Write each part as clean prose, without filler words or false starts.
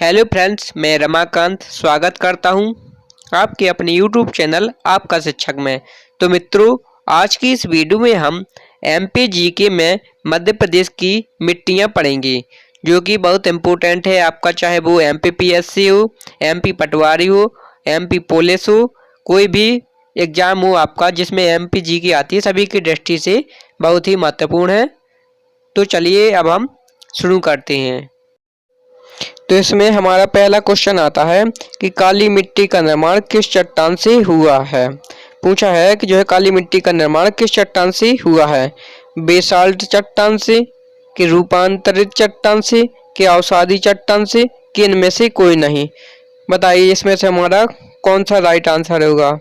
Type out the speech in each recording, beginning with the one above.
Hello friends, मैं रमाकांत स्वागत करता हूं आपके अपने यूट्यूब चैनल आपका शिक्षक में। तो मित्रों, आज की इस वीडियो में हम एमपी जीके में मध्य प्रदेश की मिट्टियां पढ़ेंगे, जो कि बहुत इम्पोर्टेंट है आपका, चाहे वो एमपीपीएससी हो, एमपी पटवारी हो, एमपी पुलिस हो, कोई भी एग्जाम हो आपका जिसमें एमपी जीके आती है, सभी की दृष्टि से बहुत ही महत्वपूर्ण है। तो चलिए अब हम शुरू करते हैं। तो इसमें हमारा पहला क्वेश्चन आता है कि काली मिट्टी का निर्माण किस चट्टान से हुआ है। पूछा है कि जो है काली मिट्टी का निर्माण किस चट्टान से हुआ है। बेसाल्ट चट्टान से, कि रूपांतरित चट्टान से, कि अवसादी चट्टान से, कि इनमें से कोई नहीं। बताइए इसमें से हमारा कौन सा राइट आंसर होगा।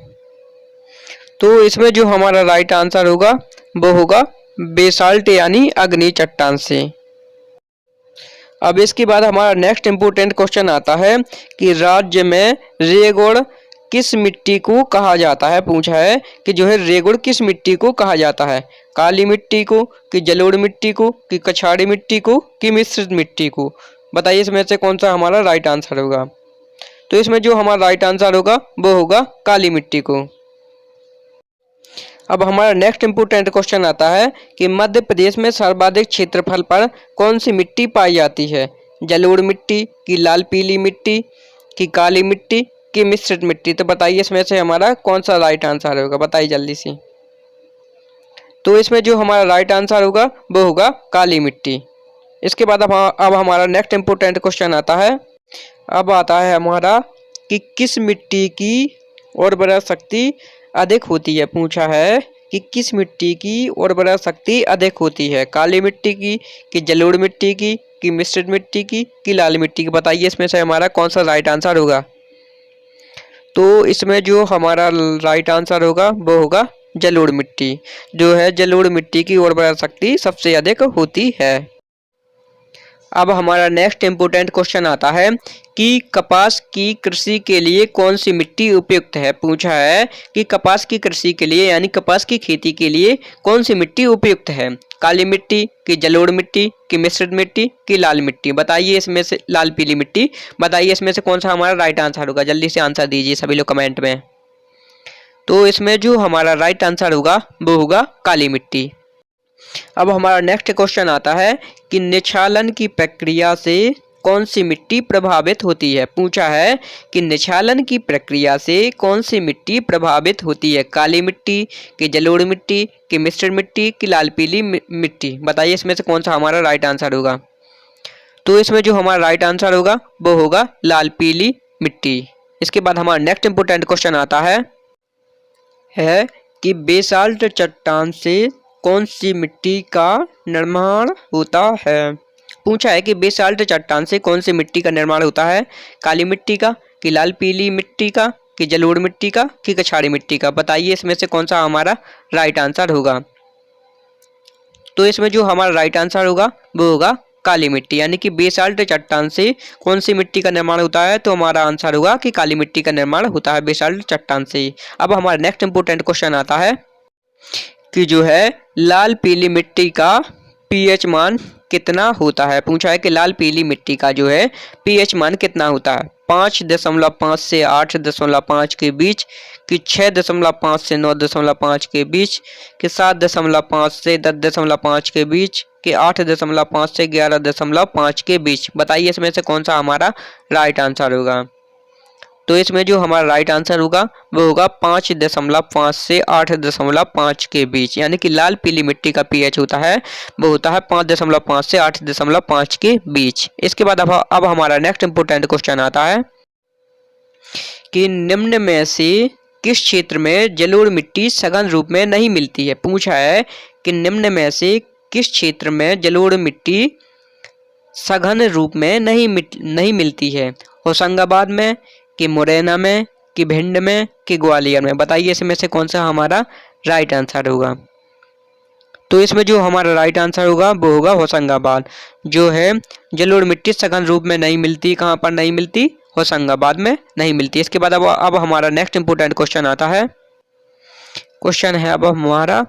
तो इसमें जो हमारा राइट आंसर होगा वो होगा बेसाल्ट यानी अग्नि चट्टान से। अब इसके बाद हमारा नेक्स्ट इम्पोर्टेंट क्वेश्चन आता है कि राज्य में रेगुड़ किस मिट्टी को कहा जाता है। पूछा है कि जो है रेगुड़ किस मिट्टी को कहा जाता है। काली मिट्टी को, कि जलोढ़ मिट्टी को, कि कछाड़ी मिट्टी को, कि मिश्रित मिट्टी को। बताइए इसमें से कौन सा हमारा राइट आंसर होगा। तो इसमें जो हमारा राइट आंसर होगा वो होगा काली मिट्टी को। अब हमारा नेक्स्ट इम्पोर्टेंट क्वेश्चन आता है कि मध्य प्रदेश में सर्वाधिक क्षेत्रफल पर कौन सी मिट्टी पाई जाती है। जलोढ़ मिट्टी, की लाल पीली मिट्टी, की काली मिट्टी, की मिश्रित मिट्टी। तो बताइए इसमें से हमारा कौन सा राइट आंसर होगा। बताइए जल्दी से। तो इसमें जो हमारा राइट आंसर होगा वो होगा काली मिट्टी। इसके बाद अब हमारा नेक्स्ट इम्पोर्टेंट क्वेश्चन आता है। अब आता है हमारा कि किस मिट्टी की उर्वरा शक्ति अधिक होती है। पूछा है कि किस मिट्टी की उर्वरा शक्ति अधिक होती है। काली मिट्टी की, कि जलोढ़ मिट्टी की, कि मिश्रित मिट्टी की, कि लाल मिट्टी की। बताइए इसमें से हमारा कौन सा राइट आंसर होगा। तो इसमें जो हमारा राइट आंसर होगा वो होगा जलोढ़ मिट्टी। जो है जलोढ़ मिट्टी की उर्वरा शक्ति सबसे अधिक होती है। अब हमारा नेक्स्ट इम्पोर्टेंट क्वेश्चन आता है कि कपास की कृषि के लिए कौन सी मिट्टी उपयुक्त है। पूछा है कि कपास की कृषि के लिए यानी कपास की खेती के लिए कौन सी मिट्टी उपयुक्त है। काली मिट्टी, की जलोढ़ मिट्टी, की मिश्रित मिट्टी, की लाल मिट्टी। बताइए इसमें से लाल पीली मिट्टी। बताइए इसमें से कौन सा हमारा राइट आंसर होगा। जल्दी से आंसर दीजिए सभी लोग कमेंट में। तो इसमें जो हमारा राइट आंसर होगा वो होगा काली मिट्टी। अब हमारा नेक्स्ट क्वेश्चन आता है कि निछालन की प्रक्रिया से कौन सी मिट्टी प्रभावित होती है। पूछा है कि निछालन की प्रक्रिया से कौन सी मिट्टी प्रभावित होती है। काली मिट्टी, की जलोढ़ मिट्टी, की मिश्रित मिट्टी, की लाल पीली मिट्टी। बताइए इसमें से कौन सा हमारा राइट आंसर होगा। तो इसमें जो हमारा राइट आंसर होगा वो होगा लाल पीली मिट्टी। इसके बाद हमारा नेक्स्ट इंपोर्टेंट क्वेश्चन आता है कि बेसाल्ट चट्टान से कौन सी मिट्टी का निर्माण होता है। पूछा है कि बेसाल्ट चट्टान से कौन सी मिट्टी का निर्माण होता है। काली मिट्टी का, कि लाल पीली मिट्टी का, कि जलोढ़ मिट्टी का, कि कछाड़ी मिट्टी का। बताइए इसमें से कौन सा हमारा राइट आंसर होगा। तो इसमें जो हमारा राइट आंसर होगा वो होगा काली मिट्टी, यानी कि बेसाल्ट चट्टान से कौन सी मिट्टी का निर्माण होता है। तो हमारा आंसर होगा कि काली मिट्टी का निर्माण होता है बेसाल्ट चट्टान से। अब हमारा नेक्स्ट इंपोर्टेंट क्वेश्चन आता है कि जो है लाल पीली मिट्टी का पीएच मान कितना होता है। पूछा है कि लाल पीली मिट्टी का जो है पीएच मान कितना होता है। 5.5 से 8.5 के बीच, कि 6.5 से 9.5 के बीच, कि 7.5 से 10.5 के बीच, कि 8.5 से 11.5 के बीच। बताइए इसमें से कौन सा हमारा राइट आंसर होगा। तो इसमें जो हमारा राइट आंसर होगा वो होगा 5.5 से 8.5 के बीच, यानी कि लाल पीली मिट्टी का पीएच होता है वो होता है 5.5 से 8.5 के बीच। इसके बाद अब हमारा नेक्स्ट इंपोर्टेंट क्वेश्चन आता है कि निम्न में से किस क्षेत्र में जलोढ़ मिट्टी सघन रूप में नहीं मिलती है। पूछा है कि निम्न में से किस क्षेत्र में जलोढ़ मिट्टी सघन रूप में नहीं मिलती है। होशंगाबाद में, कि मुरैना में, कि भिंड में, कि ग्वालियर में। बताइए इसमें से कौन सा हमारा राइट आंसर होगा। तो इसमें जो हमारा राइट आंसर होगा वो होगा होशंगाबाद। जो है जलोढ़ मिट्टी सघन रूप में नहीं मिलती, कहाँ पर नहीं मिलती, होशंगाबाद में नहीं मिलती। इसके बाद अब हमारा नेक्स्ट इंपोर्टेंट क्वेश्चन आता है। क्वेश्चन है अब हमारा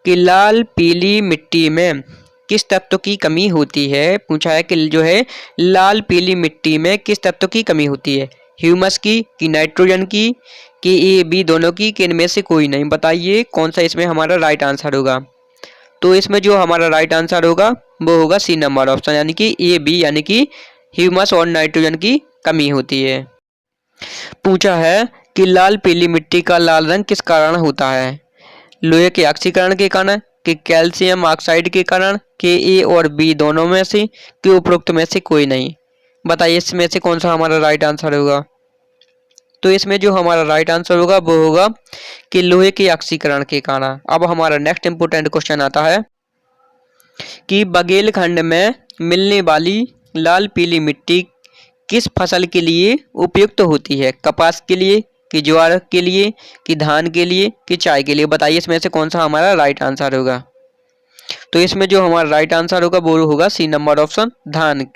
कि लाल पीली मिट्टी में किस तत्व की कमी होती है? पूछा है कि जो है लाल पीली मिट्टी में किस तत्व की कमी होती है? ह्यूमस की, कि नाइट्रोजन की, कि ए बी दोनों की, कि इनमें से कोई नहीं? बताइए कौन सा इसमें हमारा राइट आंसर होगा। तो इसमें जो हमारा राइट आंसर होगा वो होगा सी नंबर ऑप्शन, यानी कि ए बी, यानी कि ह्यूमस और नाइट्रोजन की कमी होती है। पूछा है कि लाल पीली मिट्टी का लाल रंग किस कारण होता है? लोहे के ऑक्सीकरण के कारण, कि कैल्शियम ऑक्साइड के कारण, कि ए और बी दोनों में से, कि उपरोक्त में से कोई नहीं? बताइए इसमें से कौन सा हमारा राइट आंसर होगा। तो इसमें जो हमारा राइट आंसर होगा वो होगा कि लोहे के ऑक्सीकरण के कारण। अब हमारा नेक्स्ट इंपोर्टेंट क्वेश्चन आता है कि बघेलखंड में मिलने वाली लाल पीली मिट्टी किस फसल के लिए उपयुक्त होती है? कपास के लिए, कि ज्वार के लिए, कि धान के लिए, कि चाय के लिए? बताइए इसमें से कौन सा हमारा राइट आंसर होगा। तो इसमें जो हमारा राइट आंसर होगा वो होगा सी नंबर ऑप्शन, धान।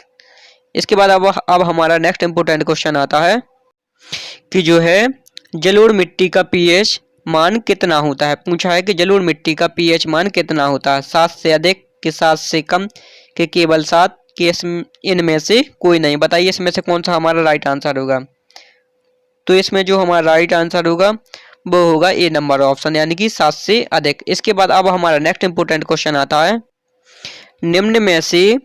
इसके बाद अब हमारा नेक्स्ट इंपोर्टेंट क्वेश्चन आता है कि जो है जलोढ़ मिट्टी का पीएच मान कितना होता है? पूछा है कि जलोढ़ मिट्टी का पीएच मान कितना होता है? 7 से अधिक, कि 7 से कम, कि केवल 7, कि इनमें से कोई नहीं? बताइए इसमें से कौन सा हमारा राइट आंसर होगा। तो इसमें जो हमारा राइट आंसर होगा वो होगा ए नंबर ऑप्शन, यानी कि 7 से अधिक। इसके बाद अब हमारा नेक्स्ट इंपोर्टेंट क्वेश्चन आता है, निम्न में से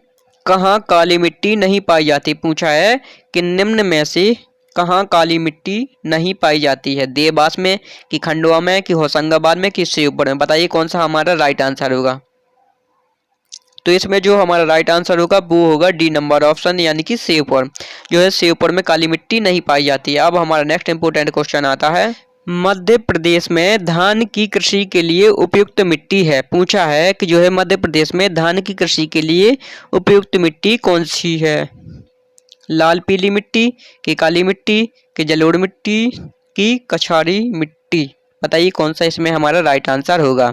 कहाँ काली मिट्टी नहीं पाई जाती? पूछा है कि निम्न में से कहाँ काली मिट्टी नहीं पाई जाती है? देवास में, कि खंडवा में, कि होशंगाबाद में, कि श्योपुर में? बताइए कौन सा हमारा राइट आंसर होगा। तो इसमें जो हमारा राइट आंसर होगा वो होगा डी नंबर ऑप्शन, यानी कि श्योपुर। जो है श्योपुर में काली मिट्टी नहीं पाई जाती है। अब हमारा नेक्स्ट इंपोर्टेंट क्वेश्चन आता है, मध्य प्रदेश में धान की कृषि के लिए उपयुक्त मिट्टी है? पूछा है कि जो है मध्य प्रदेश में धान की कृषि के लिए उपयुक्त मिट्टी कौन सी है? लाल पीली मिट्टी, की काली मिट्टी, की जलोढ़ मिट्टी, की कछारी मिट्टी? बताइए कौन सा इसमें हमारा राइट आंसर होगा।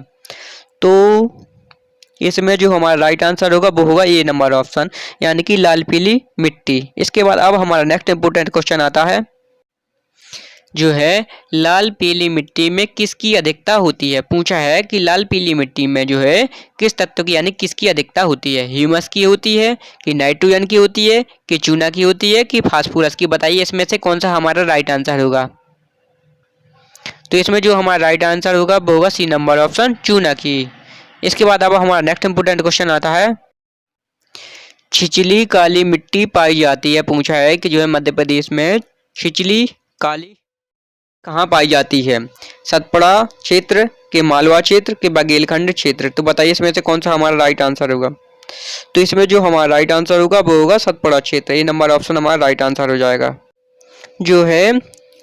तो इसमें जो हमारा राइट आंसर होगा वो होगा ए नंबर ऑप्शन, यानी कि लाल पीली मिट्टी। इसके बाद अब हमारा नेक्स्ट इंपोर्टेंट क्वेश्चन आता है, जो है लाल पीली मिट्टी में किसकी अधिकता होती है? पूछा है कि लाल पीली मिट्टी में जो है किस तत्व की, यानी किसकी अधिकता होती है? ह्यूमस की होती है, कि नाइट्रोजन की होती है, कि चूना की होती है, कि फास्फोरस की? बताइए इसमें से कौन सा हमारा राइट आंसर होगा। तो इसमें जो हमारा राइट आंसर होगा वो होगा सी नंबर ऑप्शन, चूना की। इसके बाद अब हमारा नेक्स्ट इंपोर्टेंट क्वेश्चन आता है, छिछली काली मिट्टी पाई जाती है? पूछा है कि जो है मध्य प्रदेश में छिछली काली कहाँ पाई जाती है? सतपुड़ा क्षेत्र, के मालवा क्षेत्र, के बघेलखंड क्षेत्र? तो बताइए इसमें से कौन सा हमारा राइट आंसर होगा। तो इसमें जो हमारा राइट आंसर होगा वो होगा सतपुड़ा क्षेत्र। ये नंबर ऑप्शन हमारा राइट आंसर हो जाएगा। जो है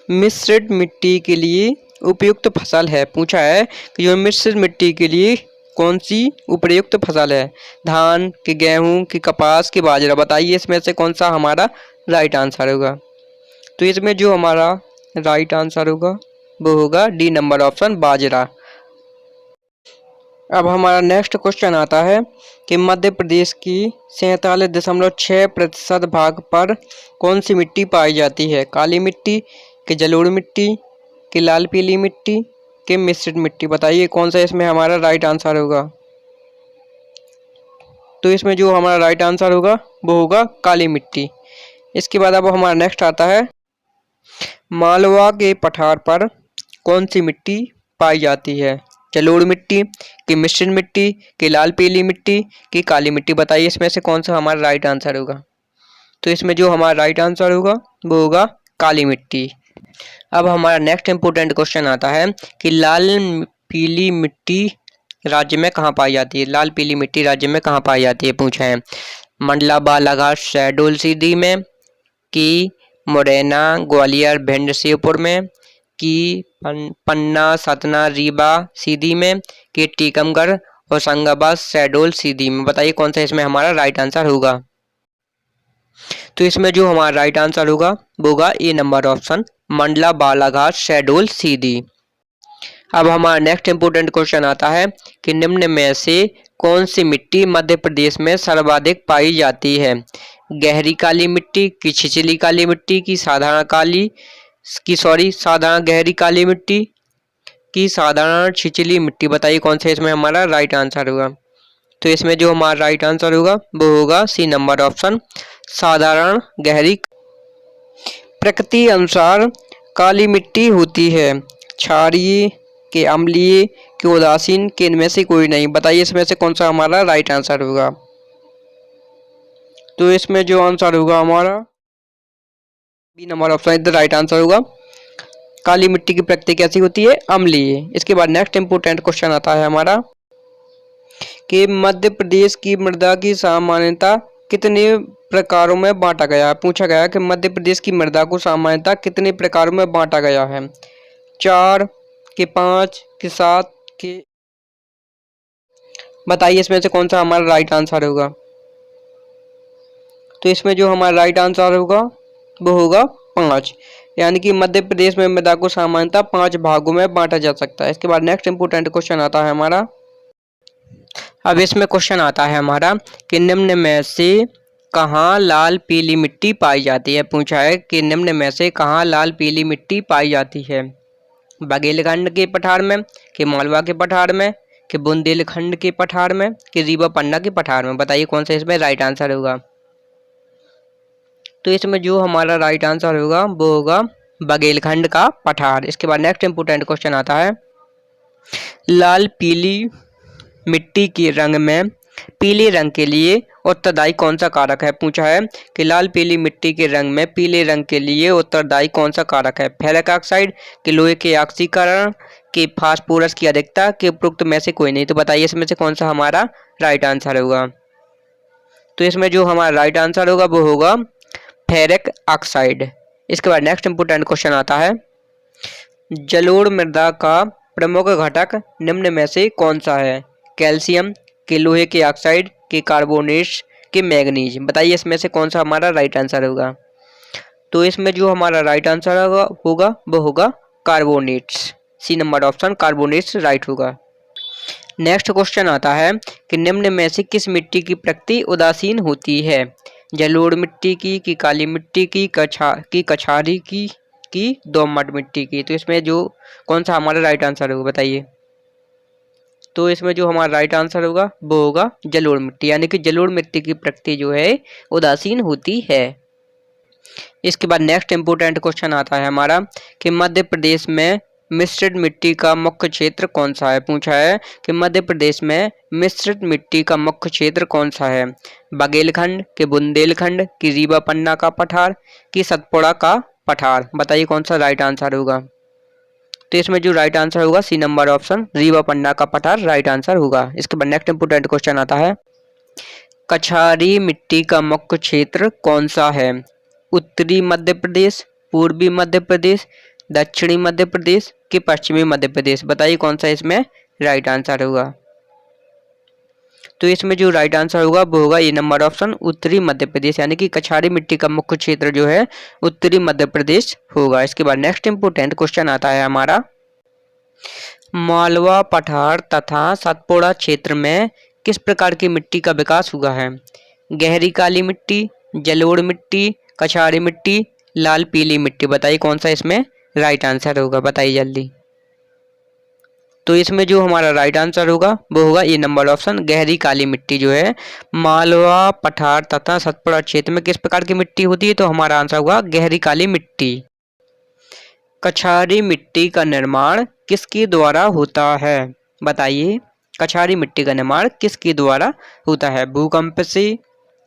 मिश्रित मिट्टी के लिए उपयुक्त फसल है? पूछा है कि जो मिश्रित मिट्टी के लिए कौन सी उपयुक्त फसल है? धान, के गेहूं, के कपास, के बाजरा? बताइए इसमें से कौन सा हमारा राइट आंसर होगा। तो इसमें जो हमारा राइट आंसर होगा वो होगा डी नंबर ऑप्शन, बाजरा। अब हमारा नेक्स्ट क्वेश्चन आता है कि मध्य प्रदेश की 47.6% भाग पर कौन सी मिट्टी पाई जाती है? काली मिट्टी, कि जलोढ़ मिट्टी, कि लाल पीली मिट्टी, कि मिश्रित मिट्टी? बताइए कौन सा इसमें हमारा राइट आंसर होगा। तो इसमें जो हमारा राइट आंसर होगा वो होगा काली मिट्टी। इसके बाद अब हमारा नेक्स्ट आता है, मालवा के पठार पर कौन सी मिट्टी पाई जाती है? जलोढ़ मिट्टी, कि मिश्रित मिट्टी, कि लाल पीली मिट्टी, कि काली मिट्टी? बताइए इसमें से कौन सा हमारा राइट आंसर होगा। तो इसमें जो हमारा राइट आंसर होगा वो होगा काली मिट्टी। अब हमारा नेक्स्ट इंपोर्टेंट क्वेश्चन आता है कि लाल पीली मिट्टी राज्य में कहाँ पाई जाती है? लाल पीली मिट्टी राज्य में कहाँ पाई जाती है? पूछा है मंडला, बालाघाट, शहडोल, सीधी में, कि मुरैना, ग्वालियर, भिंड, श्योपुर में, कि पन्ना, सतना, रीवा, सीधी में, कि टीकमगढ़, होशंगाबाद, शहडोल, सीधी में? बताइए कौन सा इसमें हमारा राइट आंसर होगा। तो इसमें जो हमारा राइट आंसर होगा वो होगा ए नंबर ऑप्शन, मंडला, बालाघाट, शहडोल, सीधी। अब हमारा नेक्स्ट इंपोर्टेंट क्वेश्चन आता है कि निम्न में से कौन सी मिट्टी मध्य प्रदेश में सर्वाधिक पाई जाती है? गहरी काली मिट्टी, की छिछली काली मिट्टी, की साधारण गहरी काली मिट्टी, की साधारण छिछली मिट्टी? बताइए कौन सा इसमें हमारा राइट आंसर होगा। तो इसमें जो हमारा राइट आंसर होगा वो होगा सी नंबर ऑप्शन, साधारण गहरी। प्रकृति अनुसार काली मिट्टी होती है क्षारीय, के अम्लीय, के उदासीन, के इनमें से कोई नहीं। बताइए इसमें से कौन सा हमारा राइट आंसर होगा। तो इसमें जो आंसर होगा हमारा B number option is the right answer होगा। काली मिट्टी की प्रकृति कैसी होती है, अम्लीय। इसके बाद नेक्स्ट इंपोर्टेंट क्वेश्चन आता है हमारा कि मध्य प्रदेश की मृदा की सामान्यता कितने प्रकारों में बांटा गया है। पूछा गया कि मध्य प्रदेश की मृदा को सामान्यता कितने प्रकारों में बांटा गया है, 4 के 5 के 7 के। बताइए इसमें से कौन सा हमारा राइट आंसर होगा। तो इसमें जो हमारा राइट आंसर होगा वो होगा 5, यानी कि मध्य प्रदेश में मृदा को सामान्यतः 5 भागों में बांटा जा सकता है। इसके बाद नेक्स्ट इंपोर्टेंट क्वेश्चन आता है हमारा। अब इसमें क्वेश्चन आता है हमारा कि निम्न में से कहाँ लाल पीली मिट्टी पाई जाती है। पूछा है कि निम्न में से कहाँ लाल पीली मिट्टी पाई जाती है, बघेलखंड के पठार में, कि मालवा के पठार में, कि बुंदेलखंड के पठार में, कि रीवा पन्ना के पठार में। बताइए कौन सा इसमें राइट आंसर होगा। तो इसमें जो हमारा राइट आंसर होगा वो होगा बघेलखंड का पठार। इसके बाद नेक्स्ट इंपोर्टेंट क्वेश्चन आता है, लाल पीली मिट्टी के रंग में पीले रंग के लिए उत्तरदायी कौन सा कारक है। पूछा है कि लाल पीली मिट्टी के रंग में पीले रंग के लिए उत्तरदायी कौन सा कारक है, फेरिक ऑक्साइड, के लोहे के ऑक्सीकरण, के फास्फोरस की अधिकता, के उपरोक्त में से कोई नहीं। तो बताइए इसमें से कौन सा हमारा राइट आंसर होगा। तो इसमें जो हमारा राइट आंसर होगा वो होगा फेरिक ऑक्साइड। इसके बाद नेक्स्ट इंपोर्टेंट क्वेश्चन आता है, जलोढ़ मृदा का प्रमुख घटक निम्न में से कौन सा है, कैल्शियम, के लोहे के ऑक्साइड, के कार्बोनेट्स, के मैग्नीज। बताइए इसमें से कौन सा हमारा राइट आंसर होगा। तो इसमें जो हमारा राइट आंसर होगा वो होगा carbonates, C number option carbonates right होगा। नेक्स्ट क्वेश्चन आता है कि निम्न में से किस मिट्टी की प्रकृति उदासीन होती है, जलोढ़ मिट्टी की काली मिट्टी की कछारी की दोमट मिट्टी की। तो इसमें जो कौन सा हमारा राइट आंसर होगा बताइए। तो इसमें जो हमारा राइट आंसर होगा वो होगा जलोढ़ मिट्टी, यानी कि जलोढ़ मिट्टी की प्रकृति जो है उदासीन होती है। इसके बाद नेक्स्ट इंपोर्टेंट क्वेश्चन आता है हमारा कि मध्य प्रदेश में मिश्रित मिट्टी का मुख्य क्षेत्र कौन सा है। पूछा है कि मध्य प्रदेश में मिश्रित मिट्टी का मुख्य क्षेत्र कौन सा है, बघेलखंड, के बुंदेलखंड, की रीवा पन्ना का पठार, की सतपुड़ा का पठार। बताइए कौन सा राइट आंसर होगा। तो इसमें जो राइट आंसर होगा सी नंबर ऑप्शन रीवा पन्ना का पठार राइट आंसर होगा। इसके बाद नेक्स्ट इंपोर्टेंट क्वेश्चन आता है, कछारी मिट्टी का मुख्य क्षेत्र कौन सा है, उत्तरी मध्य प्रदेश, पूर्वी मध्य प्रदेश, दक्षिणी मध्य प्रदेश, के पश्चिमी मध्य प्रदेश। बताइए कौन सा इसमें राइट आंसर होगा। तो इसमें जो राइट आंसर होगा वो होगा ये नंबर ऑप्शन उत्तरी मध्य प्रदेश, यानी कि कछारी मिट्टी का मुख्य क्षेत्र जो है उत्तरी मध्य प्रदेश होगा। इसके बाद नेक्स्ट इंपोर्टेंट क्वेश्चन आता है हमारा, मालवा पठार तथा सतपुड़ा क्षेत्र में किस प्रकार की मिट्टी का विकास हुआ है, गहरी काली मिट्टी, जलोढ़ मिट्टी, कछारी मिट्टी, लाल पीली मिट्टी। बताइए कौन सा इसमें राइट आंसर होगा, बताइए जल्दी। तो इसमें जो हमारा राइट आंसर होगा वो होगा ये नंबर ऑप्शन गहरी काली मिट्टी जो है मालवा पठार तथा सतपुड़ा क्षेत्र में किस प्रकार की मिट्टी होती है। तो हमारा आंसर होगा गहरी काली मिट्टी। कछारी मिट्टी का निर्माण किसके द्वारा होता है, बताइए कछारी मिट्टी का निर्माण किसके द्वारा होता है, भूकंप से,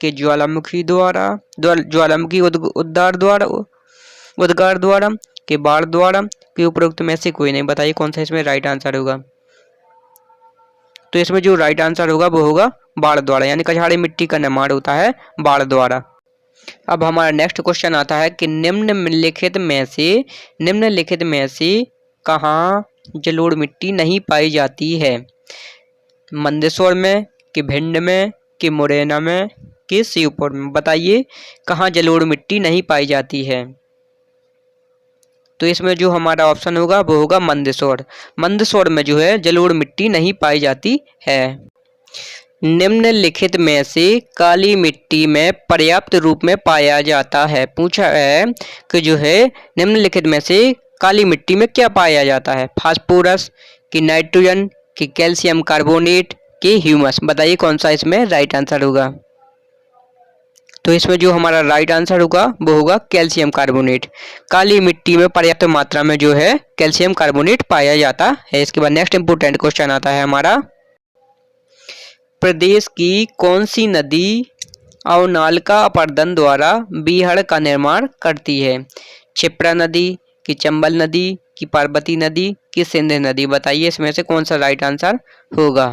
के ज्वालामुखी द्वारा, ज्वालामुखी उद्गार द्वारा, के बाढ़ द्वारा, के उपरोक्त में से कोई नहीं। बताइए कौन सा इसमें राइट आंसर होगा। तो इसमें जो राइट आंसर होगा वो होगा बाढ़ द्वारा, यानी कछारी मिट्टी का निर्माण होता है बाढ़ द्वारा। अब हमारा नेक्स्ट क्वेश्चन आता है कि निम्नलिखित में से कहाँ जलोढ़ मिट्टी नहीं पाई जाती है, मंदसौर में, कि भिंड में, कि मुरैना में, कि शिवपुर में। बताइए कहाँ जलोढ़ मिट्टी नहीं पाई जाती है। तो इसमें जो हमारा ऑप्शन होगा वो होगा मंदसौर। मंदसौर में जो है जलोढ़ मिट्टी नहीं पाई जाती है। निम्नलिखित में से काली मिट्टी में पर्याप्त रूप में पाया जाता है। पूछा है कि जो है निम्नलिखित में से काली मिट्टी में क्या पाया जाता है, फास्फोरस, कि नाइट्रोजन, कि कैल्शियम कार्बोनेट, कि ह्यूमस। बताइए कौन सा इसमें राइट आंसर होगा। तो इसमें जो हमारा राइट आंसर होगा वो होगा कैल्शियम कार्बोनेट। काली मिट्टी में पर्याप्त मात्रा में जो है कैल्शियम कार्बोनेट पाया जाता है। इसके बाद नेक्स्ट इंपोर्टेंट क्वेश्चन आता है हमारा, प्रदेश की कौन सी नदी अवनाल का अपर्दन द्वारा बीहड़ का निर्माण करती है? क्षिप्रा नदी कि चंबल नदी कि पार्वती नदी कि सिंध नदी? बताइए इसमें से कौन सा राइट आंसर होगा।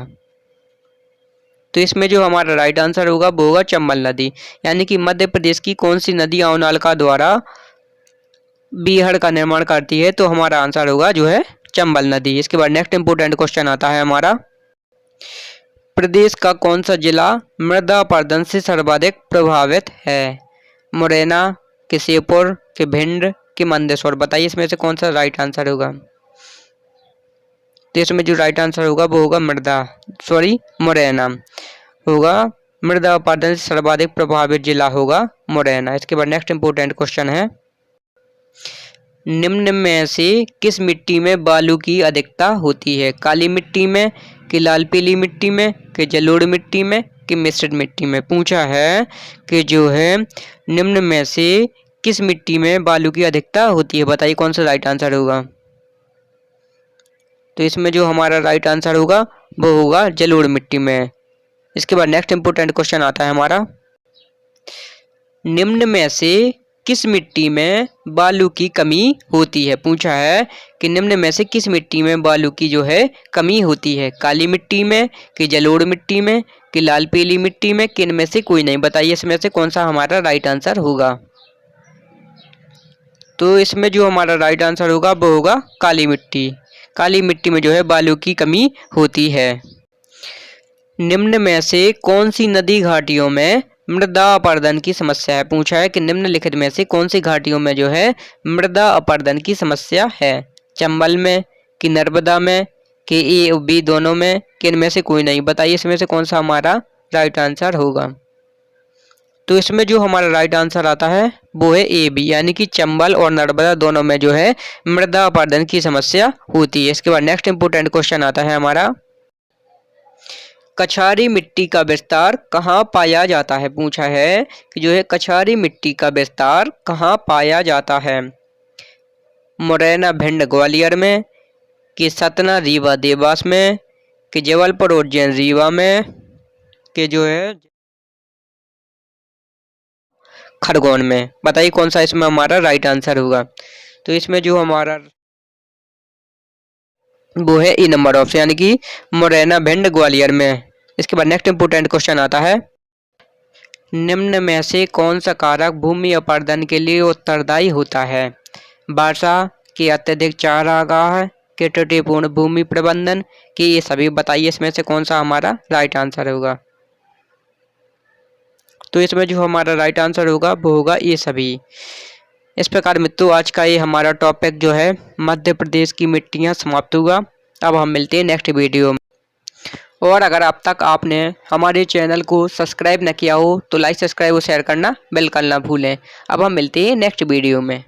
तो इसमें जो हमारा राइट आंसर होगा वो होगा चंबल नदी। यानी कि मध्य प्रदेश की कौन सी नदी अवनालका द्वारा बीहड़ का निर्माण करती है? तो हमारा आंसर होगा जो है चंबल नदी। इसके बाद नेक्स्ट इंपोर्टेंट क्वेश्चन आता है हमारा, प्रदेश का कौन सा जिला मृदा अपरदन से सर्वाधिक प्रभावित है? मुरैना कि श्योपुर कि भिंड कि मंदसौर? बताइए इसमें से कौन सा राइट आंसर होगा। तो इसमें जो राइट आंसर होगा वो होगा मुरैना होगा। मृदा अपरदन से सर्वाधिक प्रभावित जिला होगा मुरैना। इसके बाद नेक्स्ट इंपोर्टेंट क्वेश्चन है, निम्न में से किस मिट्टी में बालू की अधिकता होती है? काली मिट्टी में कि लाल पीली मिट्टी में कि जलोढ़ मिट्टी में कि मिश्रित मिट्टी में? पूछा है कि जो है निम्न में से किस मिट्टी में बालू की अधिकता होती है? बताइए कौन सा राइट आंसर होगा। तो इसमें जो हमारा राइट आंसर होगा वो होगा जलोढ़ मिट्टी में। इसके बाद नेक्स्ट इंपोर्टेंट क्वेश्चन आता है हमारा, निम्न में से किस मिट्टी में बालू की कमी होती है? पूछा है कि निम्न में से किस मिट्टी में बालू की जो है कमी होती है? काली मिट्टी में कि जलोढ़ मिट्टी में कि लाल पीली मिट्टी में कि इनमें से कोई नहीं? बताइए इसमें से कौन सा हमारा राइट आंसर होगा। तो इसमें जो हमारा राइट आंसर होगा वो होगा काली मिट्टी। काली मिट्टी में जो है बालू की कमी होती है। निम्न में से कौन सी नदी घाटियों में मृदा अपरदन की समस्या है? पूछा है कि निम्नलिखित में से कौन सी घाटियों में जो है मृदा अपरदन की समस्या है? चंबल में कि नर्मदा में कि ए और बी दोनों में कि इनमें से कोई नहीं? बताइए इसमें से कौन सा हमारा राइट आंसर होगा। तो इसमें जो हमारा राइट आंसर आता है वो है ए बी, यानी कि चंबल और नर्मदा दोनों में जो है मृदा अपरदन की समस्या होती है। इसके बाद नेक्स्ट इंपोर्टेंट क्वेश्चन आता है हमारा, कछारी मिट्टी का विस्तार कहाँ पाया जाता है? पूछा है कि जो है कछारी मिट्टी का विस्तार कहाँ पाया जाता है? मुरैना भिंड ग्वालियर में कि सतना रीवा देवास में कि जबलपुर उज्जैन रीवा में कि जो है खरगोन में? बताइए कौन सा इसमें हमारा राइट आंसर होगा। तो इसमें जो हमारा वो है ई नंबर ऑप्शन, यानी कि मुरैना भिंड ग्वालियर में। इसके बाद नेक्स्ट इंपोर्टेंट क्वेश्चन आता है, निम्न में से कौन सा कारक भूमि अपरदन के लिए उत्तरदायी होता है? वर्षा कि अत्यधिक चारागाह कि त्रुटिपूर्ण भूमि प्रबंधन कि ये सभी? बताइए इसमें से कौन सा हमारा राइट आंसर होगा। तो इसमें जो हमारा राइट आंसर होगा वो होगा ये सभी। इस प्रकार मित्रों आज का ये हमारा टॉपिक जो है मध्य प्रदेश की मिट्टियाँ समाप्त हुआ। अब हम मिलते हैं नेक्स्ट वीडियो में। और अगर अब तक आपने हमारे चैनल को सब्सक्राइब न किया हो तो लाइक सब्सक्राइब और शेयर करना बिल्कुल ना भूलें। अब हम मिलते हैं नेक्स्ट वीडियो में।